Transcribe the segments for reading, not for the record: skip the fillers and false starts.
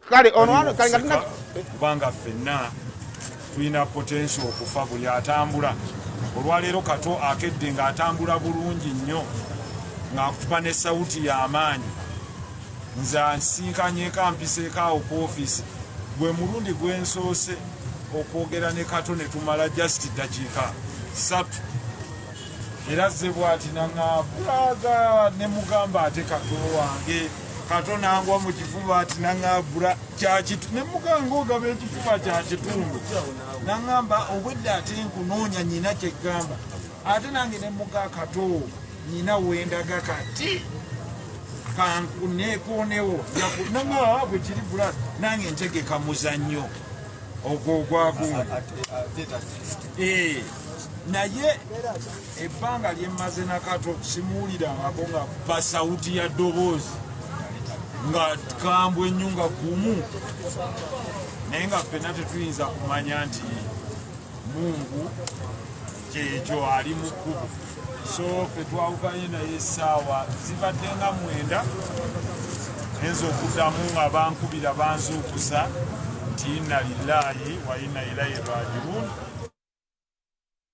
kale ono kale ngatina kubanga ffenna tulina potential okufa buli atambula. Olwaleero Kato akedde ng'atambula bulungi nnyo ng'akutuba ne sawuti y'amaanyi. Nze ansinkanyeko ampiseeko awo ku ofiisi gwe mulundi gwe nsoose okwogera ne Kato ne tumala just ddakiika 3. Era zze bw'ati naŋŋaabulaga ne mugamba ate Kato wange. Kato nangwa mu kifuba ati naŋŋaabula kyakitu ne muganga ogaba ekifuba kya kitundu. Naŋŋamba obwedda ate nkunoonya nnyina kyeggamba. Ate nange ne muga Kato nnyina wendaga kati kankuneekoonewo naŋŋaa bwe kiri bula nange ntegeka muzannyo ogwo ogwagundi. Naye ebbanga lye mmaze na Kato simuwulirangako nga basawuti ya ddoboozi nga kambwe nnyo nga gumu. Naye nga ffenna tetuyinza kumanya nti Mungu kyekyo ali mu kkubo. So ffe twawukanye naye essaawa zibadde nga 9 nze okuddamu nga bankubira banzuukusa nti inna lillahi wa inna ilaihi rajiun.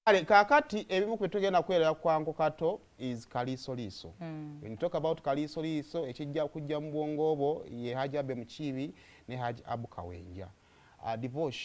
Kale kakati ebimu kwe tugenda kwerera kwangu Kato is Kaliso Liso. When you talk about Kaliso Liso ekijja kujja mu bwongo obwo ye Haji Abe Mukiibi ne Haji Abu Kawenja. Divorce